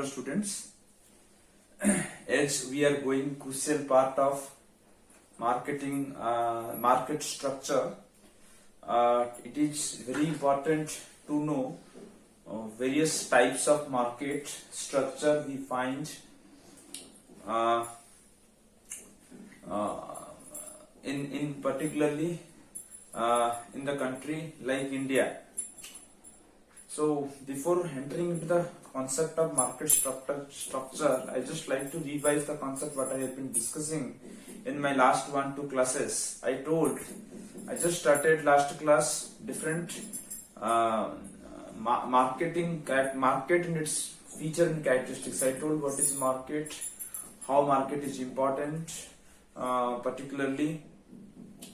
hello students. As we are going crucial part of marketing, market structure, it is very important to know various types of market structure we find in particularly in the country like India. So before entering into the concept of market structure, I just like to revise the concept what I have been discussing in my last 1-2 classes. I just started last class different market and its feature and characteristics. I told what is market, how market is important, particularly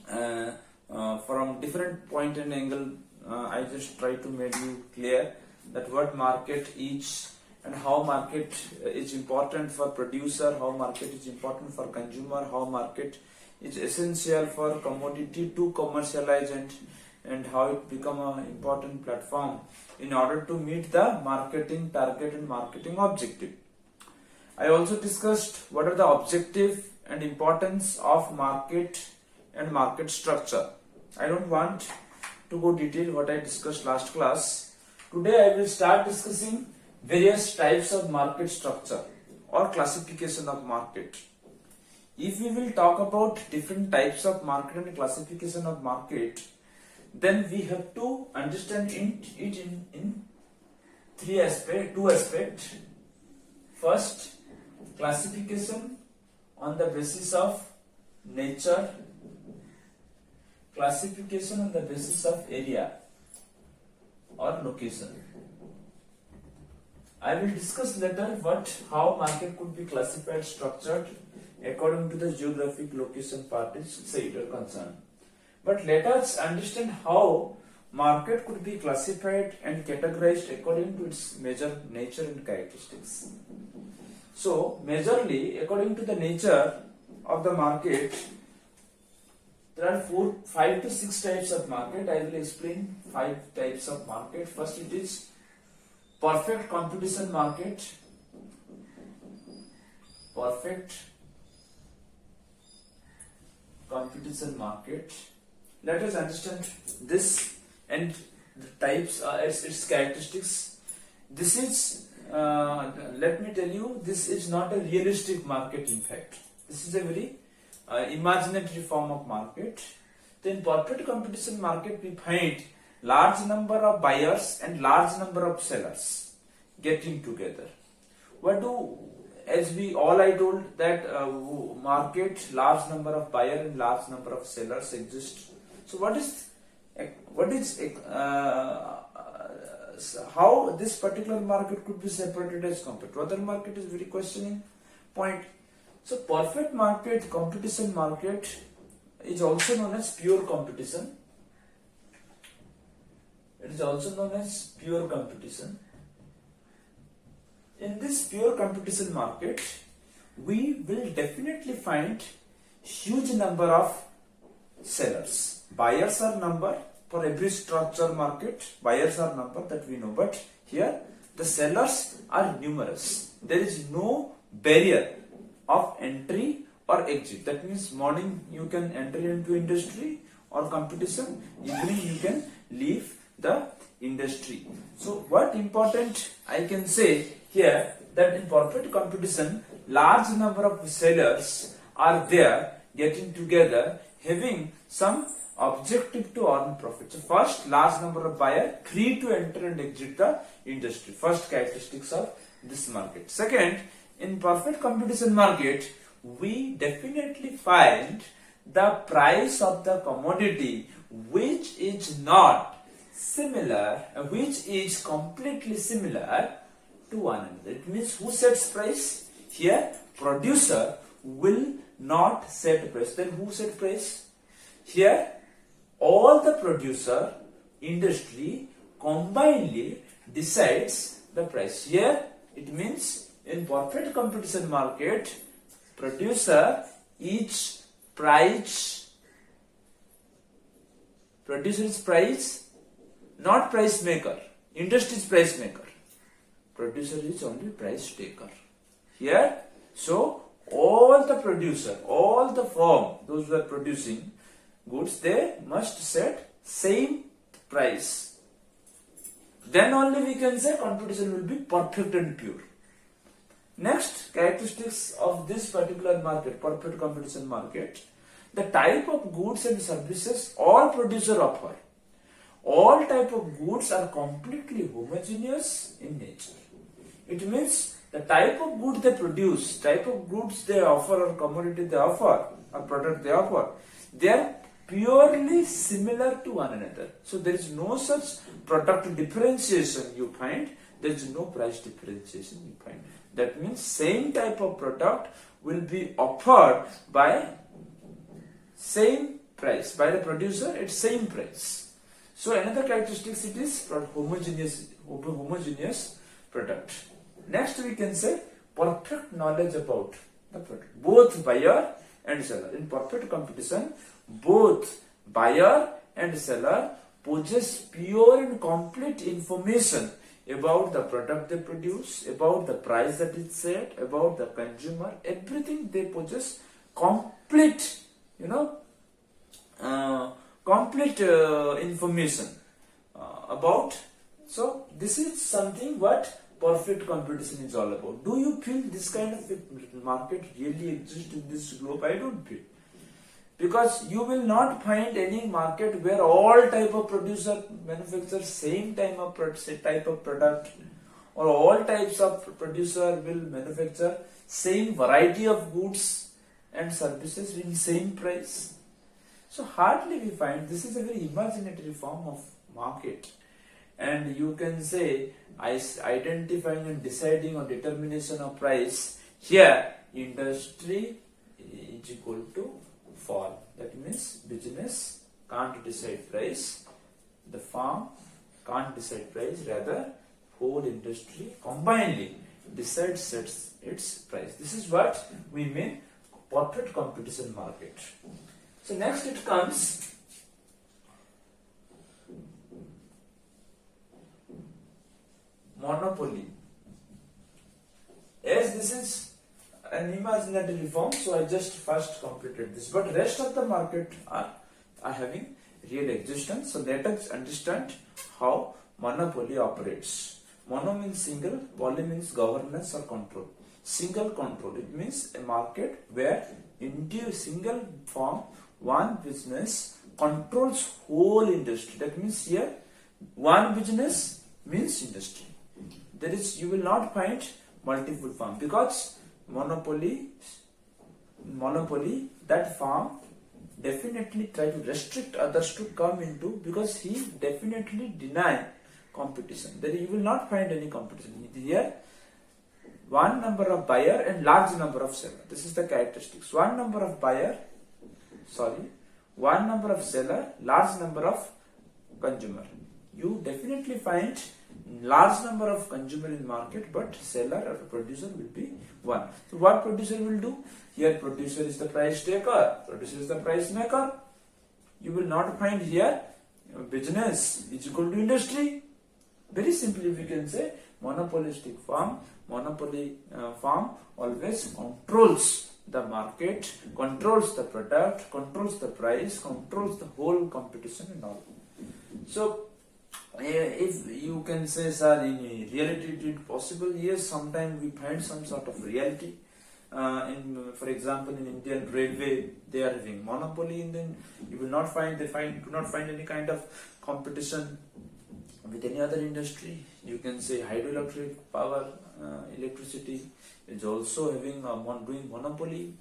from different point and angle. I just try to make you clear that what market is and how market is important for producer, how market is important for consumer, how market is essential for commodity to commercialize, and how it become an important platform in order to meet the marketing target and marketing objective. I also discussed what are the objective and importance of market and market structure. I don't want to go detail what I discussed last class. Today I will start discussing various types of market structure or classification of market. If we will talk about different types of market and classification of market, then we have to understand it in two aspects. First, classification on the basis of nature, classification on the basis of area or location. I will discuss later how market could be classified, structured according to the geographic location part is said or concerned. But let us understand how market could be classified and categorized according to its major nature and characteristics. So, majorly according to the nature of the market, there are 5 to 6 types of market. I will explain 5 types of market. First, it is perfect competition market. Perfect competition market. Let us understand this and the types, its characteristics. This is, let me tell you, this is not a realistic market. In fact, this is a very imaginary form of market. Then perfect competition market, we find large number of buyers and large number of sellers getting together. I told that market, large number of buyer and large number of sellers exist. So how this particular market could be separated as compared to other market is very questioning point. So perfect market, competition market is also known as pure competition. It is also known as pure competition. In this pure competition market, we will definitely find huge number of sellers. Buyers are number. For every structure market, buyers are number, that we know. But here, the sellers are numerous. There is no barrier of entry or exit. That means morning you can enter into industry or competition, evening you can leave the industry. So what important I can say here, that in perfect competition, large number of sellers are there getting together, having some objective to earn profit. So first, large number of buyers free to enter and exit the industry. First characteristics of this market. Second, in perfect competition market, we definitely find the price of the commodity which is not similar, which is completely similar to one another. It means who sets price? Here, producer will not set price. Then who set price? Here, all the producer, industry combinedly decides the price. Here, it means in perfect competition market, producer is price, not price maker. Industry is price maker. producer is only price taker. Here, so all the producer, all the firm, those who are producing goods, they must set same price. Then only we can say competition will be perfect and pure. Next, characteristics of this particular market, perfect competition market, the type of goods and services all producer offer. All type of goods are completely homogeneous in nature. It means the type of good they produce, type of goods they offer or commodity they offer or product they offer, they are purely similar to one another. So there is no such product differentiation you find, there is no price differentiation you find. That means same type of product will be offered by same price, by the producer at same price. So another characteristics, it is homogeneous product. Next we can say perfect knowledge about the product, both buyer and seller. In perfect competition, both buyer and seller possess pure and complete information about the product they produce, about the price that is set, about the consumer, everything they possess complete, complete information about. So this is something what perfect competition is all about. Do you feel this kind of market really exists in this globe? I don't feel. Because you will not find any market where all type of producer manufacture same type of product, or all types of producer will manufacture same variety of goods and services in same price. So hardly we find. This is a very imaginary form of market, and you can say identifying and deciding on determination of price. Here industry is equal to firm. That means business can't decide price, the firm can't decide price, rather whole industry combinedly decides its price. This is what we mean perfect competition market. So next it comes monopoly. As this is an imaginary form, so I just first completed this, but rest of the market are having real existence. So let us understand how monopoly operates. Mono means single, poly means governance or control. Single control, it means a market where into a single firm, one business controls whole industry. That means here one business means industry. There is, you will not find multiple firm, because monopoly, that firm definitely try to restrict others to come into, because he definitely deny competition. Then you will not find any competition. Here one number of buyer and large number of seller. This is the characteristics. One number of seller, large number of consumer. You definitely find large number of consumer in market, but seller or producer will be one. So what producer will do? Here producer is the price taker, producer is the price maker. You will not find here business is equal to industry. Very simply we can say monopolistic firm, firm always controls the market, controls the product, controls the price, controls the whole competition and all. So if you can say, sir, in reality it is possible, yes, sometimes we find some sort of reality. For example, in Indian railway, they are having monopoly, and then you will not find, do not find any kind of competition with any other industry. You can say hydroelectric power, electricity is also having doing monopoly.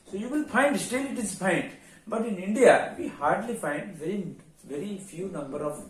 So you will find, still it is fine. But in India, we hardly find, very few number of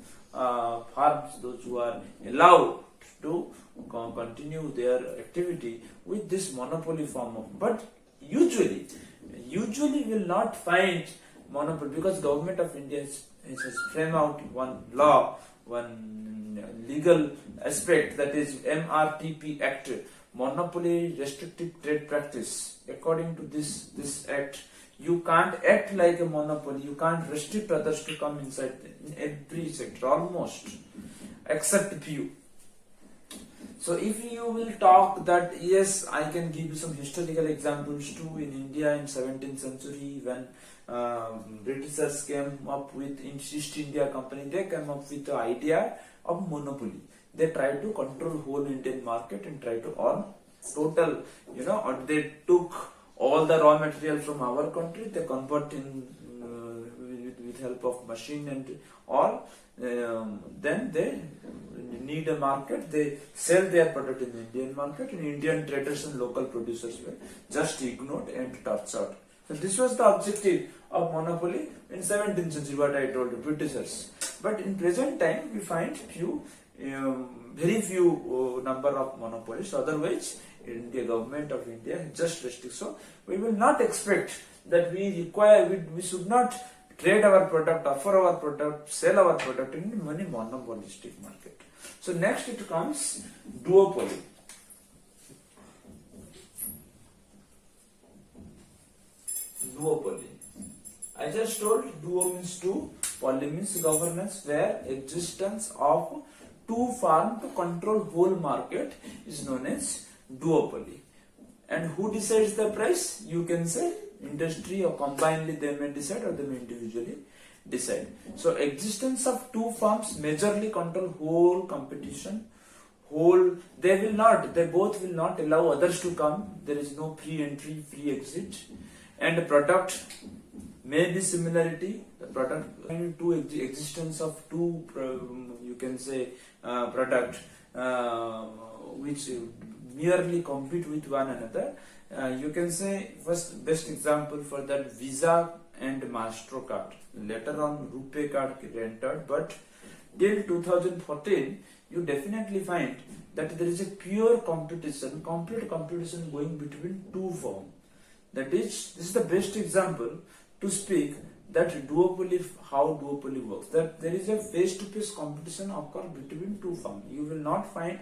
firms, those who are allowed to continue their activity with this monopoly form of. But usually will not find monopoly, because government of India has framed out one law, one legal aspect, that is MRTP Act, Monopoly Restrictive Trade Practice. According to this act, you can't act like a monopoly, you can't restrict others to come inside in every sector almost, except few. So if you will talk that, yes, I can give you some historical examples too. In India in 17th century, when Britishers came up with East India Company, they came up with the idea of monopoly. They tried to control whole Indian market and try to earn total, or they took all the raw material from our country, they convert in with help of machine and all. Then they need a market, they sell their product in the Indian market, and Indian traders and local producers were just ignored and tortured. So this was the objective of monopoly in 17th century, what I told you, Britishers. But in present time, we find very few number of monopolists. Otherwise, India government of India just restricts. So we will not expect that we should not trade our product, offer our product, sell our product in many monopolistic market. So next it comes duopoly. Duopoly. I just told duo means two, poly means governance, where existence of two firms to control whole market is known as duopoly. And who decides the price? You can say industry, or combinedly they may decide, or they may individually decide. So existence of two firms majorly control whole competition. They both will not allow others to come. There is no free entry, free exit. And the product may be similarity. The product existence of two, you can say, product which merely compete with one another. You can say first best example for that, Visa and MasterCard. Later on RuPay card entered, but till 2014 you definitely find that there is a pure competition, complete competition going between two firms. That is, this is the best example to speak that duopoly, how duopoly works. That there is a face-to-face competition occur between two firms. You will not find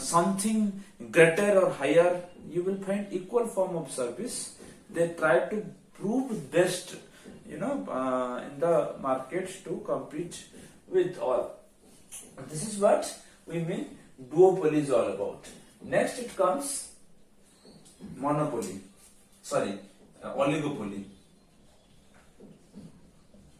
something greater or higher. You will find equal form of service. They try to prove best, in the market to compete with all. This is what we mean duopoly is all about. Next it comes oligopoly.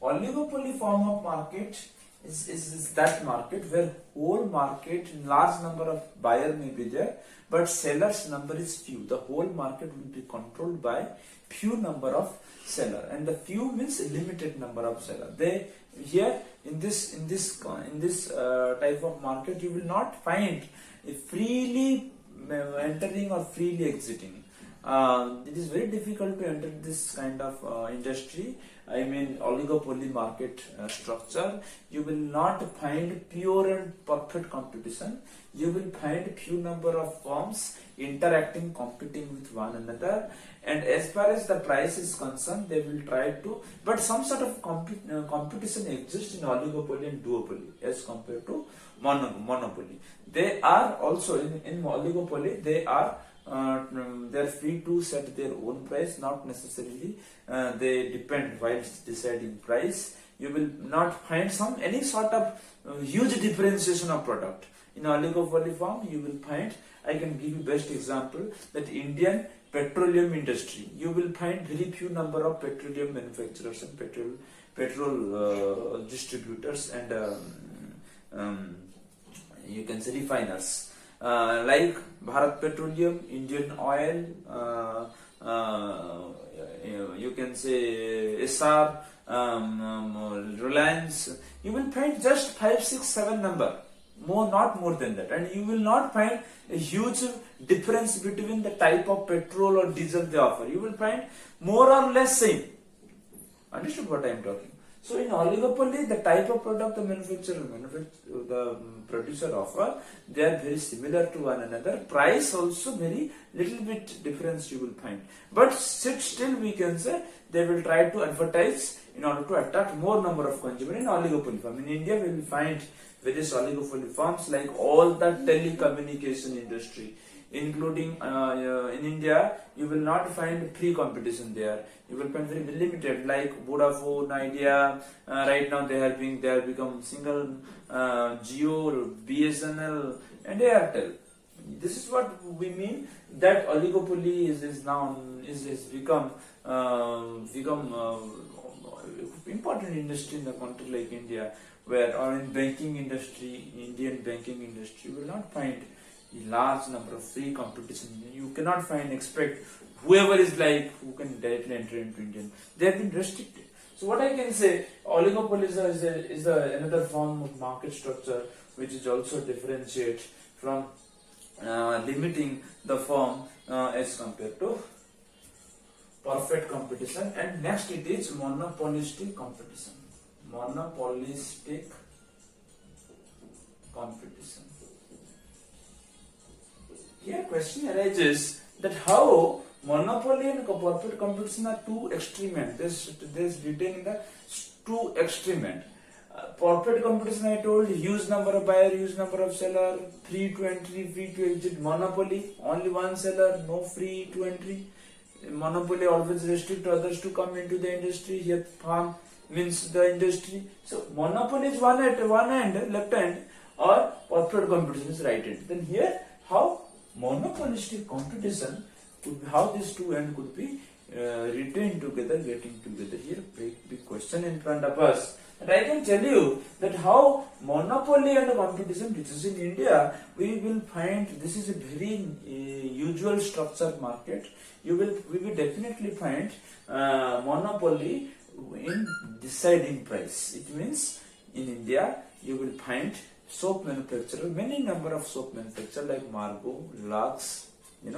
Oligopoly form of market is that market where whole market, large number of buyer may be there, but sellers number is few. The whole market will be controlled by few number of seller, and the few means limited number of seller. They here in this type of market you will not find a freely entering or freely exiting. It is very difficult to enter this kind of industry. I mean oligopoly market structure. You will not find pure and perfect competition. You will find few number of firms interacting, competing with one another, and as far as the price is concerned, they will try to, but some sort of competition exists in oligopoly and duopoly as compared to monopoly. They are also in oligopoly, they are free to set their own price, not necessarily they depend while deciding price. You will not find any sort of huge differentiation of product. In oligopoly form, you will find, I can give you best example, that Indian petroleum industry, you will find very few number of petroleum manufacturers and petrol distributors and you can say refiners. Like Bharat Petroleum, Indian Oil, you can say SR, Reliance. You will find just 5, 6, 7 number, not more than that, and you will not find a huge difference between the type of petrol or diesel they offer. You will find more or less same. Understood what I am talking? So in oligopoly, the type of product the producer offer, they are very similar to one another. Price also very little bit difference you will find. But still we can say they will try to advertise in order to attract more number of consumers in oligopoly firm. In India, we will find various oligopoly firms like all the telecommunication industry. including in India, you will not find free competition there. You will find very limited, like Vodafone, Idea. Right now they have become single Jio, BSNL, and Airtel. This is what we mean that oligopoly is now become important industry in a country like India, where or in banking industry, Indian banking industry, you will not find a large number of free competition. You cannot expect whoever is like who can directly enter into Indian. They have been restricted. So what I can say, oligopoly is another form of market structure which is also differentiate from limiting the firm as compared to perfect competition. And next it is monopolistic competition. Monopolistic competition. Here question arises that how monopoly and perfect competition are two extreme ends. This written in the two extreme ends. Perfect competition, I told, huge number of buyer, huge number of seller, free to entry, free to exit. Monopoly, only one seller, no free to entry. Monopoly always restrict others to come into the industry. Here farm means the industry. So monopoly is one end, left hand, or perfect competition is right hand. Then here how monopolistic competition could be, how these two ends could be retained together, getting together. Here big question in front of us. And I can tell you that how monopoly and competition, which is in India, we will find this is a very usual structured market. We will definitely find monopoly in deciding price. It means in India you will find soap manufacturer, many number of soap manufacturer like Margo, Lux, you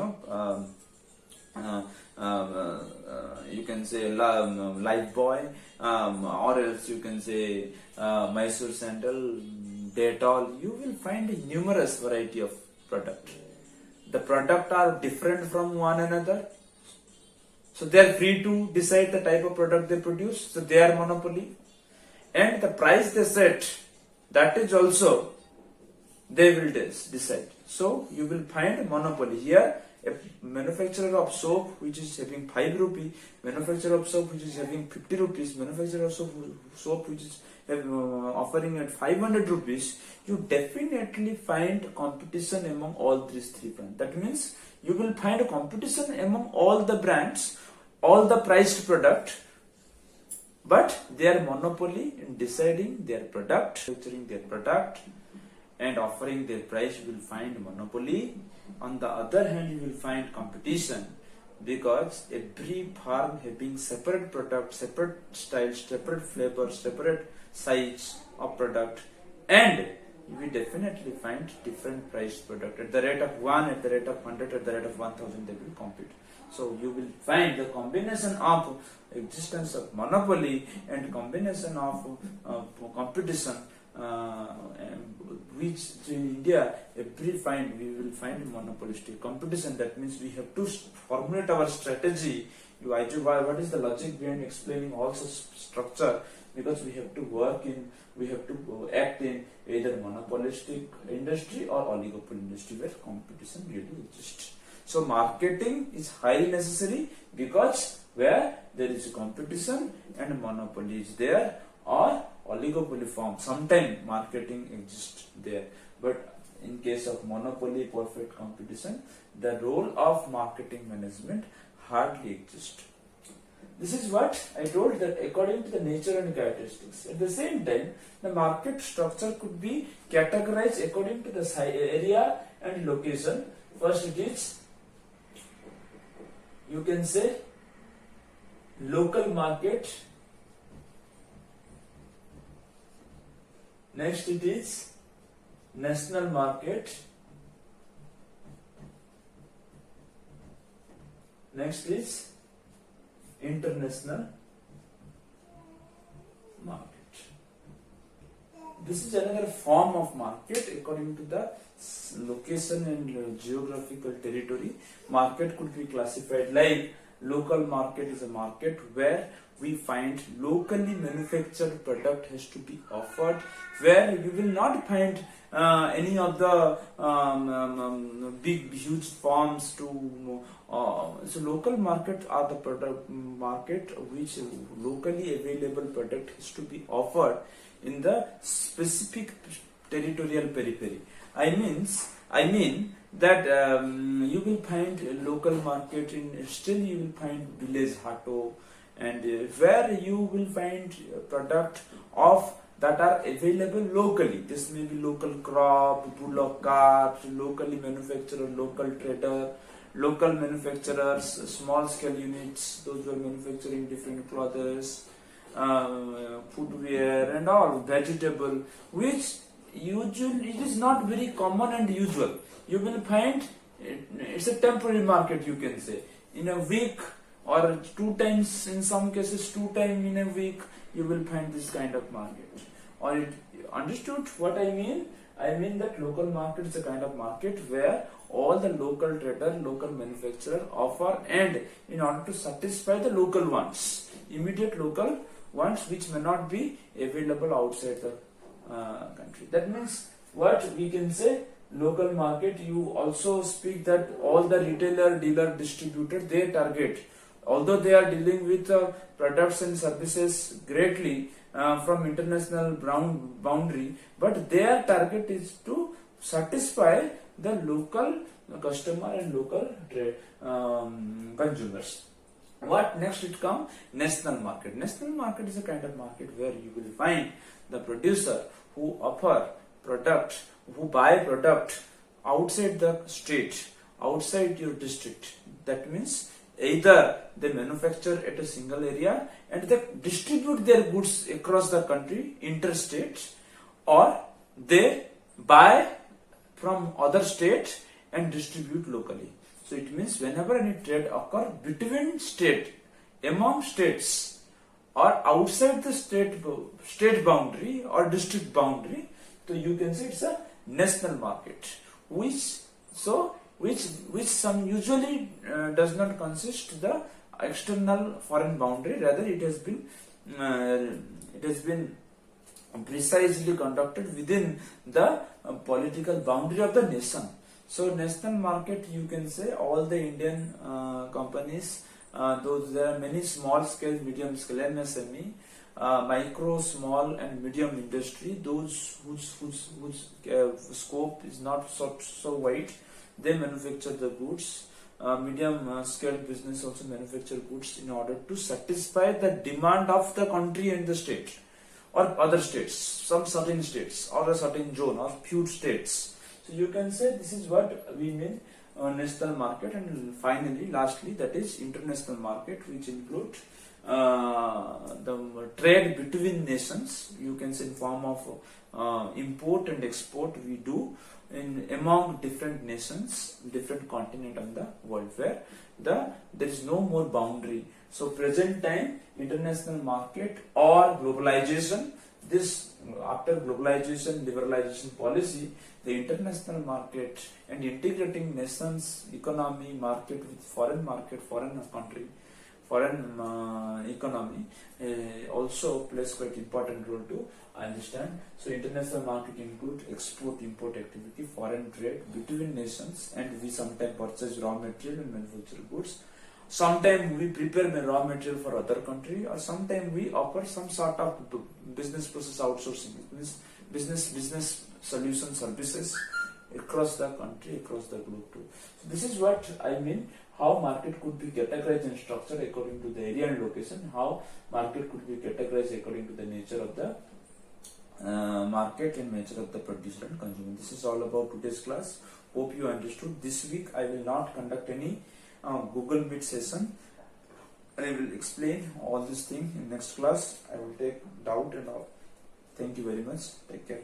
can say Lifebuoy, or else you can say Mysore Sandal, Dettol. You will find a numerous variety of product. The product are different from one another, so they are free to decide the type of product they produce. So they are monopoly, and the price they set, that is also they will decide. So you will find a monopoly here. A manufacturer of soap which is having 5 rupee, manufacturer of soap which is having 50 rupees, manufacturer of soap which is offering at 500 rupees, you definitely find competition among all these three brands. That means you will find a competition among all the brands, all the priced product, but they are monopoly in deciding their product, manufacturing their product, and offering their price. You will find monopoly. On the other hand, you will find competition, because every farm having separate product, separate styles, separate flavor, separate size of product, and you will definitely find different price product. At the rate of 1, at the rate of 100, at the rate of 1000, they will compete. So you will find the combination of existence of monopoly and combination of competition, which in India we will find monopolistic competition. That means we have to formulate our strategy. What is the logic behind explaining also structure? Because we have to act in either monopolistic industry or oligopoly industry where competition really exists. So marketing is highly necessary, because where there is competition and monopoly is there, or oligopoly form, sometimes marketing exists there. But in case of monopoly, perfect competition, the role of marketing management hardly exists. This is what I told, that according to the nature and characteristics. At the same time, the market structure could be categorized according to the area and location. First it is, you can say, local market. Next it is national market. Next is international market. This is another form of market according to the location and geographical territory. Market could be classified like Local market is a market where we find locally manufactured product has to be offered, where you will not find any of the big huge farms to so local market are the product market which locally available product has to be offered in the specific territorial periphery. I mean that you will find a local market in, still you will find village hato, and where you will find product of that are available locally. This may be local crop, bullock cart, locally manufactured, local trader, local manufacturers, small scale units, those who are manufacturing different clothes, footwear and all, vegetable, which usually it is not very common and usual. You will find it's a temporary market, you can say. In a week or 2 times, in some cases 2 times in a week, you will find this kind of market. Or it understood what I mean? I mean that local market is a kind of market where all the local trader, local manufacturer offer, and in order to satisfy the local wants, immediate local wants which may not be available outside the country. That means what we can say, local market, you also speak that all the retailer, dealer, distributor, they target, although they are dealing with products and services greatly from international boundary, but their target is to satisfy the local customer and local consumers. What next it comes? National market. National market is a kind of market where you will find the producer who offer product, who buy product outside the state, outside your district. That means either they manufacture at a single area and they distribute their goods across the country, interstate, or they buy from other state and distribute locally. So it means whenever any trade occur between state, among states, or outside the state boundary or district boundary, so you can say it's a national market, which some usually does not consist the external foreign boundary. Rather, it has been precisely conducted within the political boundary of the nation. So national market, you can say all the Indian companies, those there are many small scale, medium scale, MSME, micro, small and medium industry, those whose scope is not so wide, they manufacture the goods. Medium scale business also manufacture goods in order to satisfy the demand of the country and the state or other states, some certain states or a certain zone or few states. So you can say this is what we mean national market. And finally, lastly, that is international market, which include the trade between nations. You can say in form of import and export we do in among different nations, different continent on the world, where there is no more boundary. So present time international market or globalization, this after globalization, liberalization policy, the international market and integrating nations economy market with foreign market, foreign country, foreign economy also plays quite important role to understand. So international market include export import activity, foreign trade between nations, and we sometimes purchase raw material and manufacture goods. Sometimes we prepare the raw material for other country, or sometimes we offer some sort of business process outsourcing, business solution services across the country, across the globe too. So this is what I mean, how market could be categorized and structured according to the area and location, how market could be categorized according to the nature of the market and nature of the producer and consumer. This is all about today's class. Hope you understood. This week I will not conduct any Google Meet session. I will explain all this thing in next class. I will take doubt and all. Thank you very much. Take care.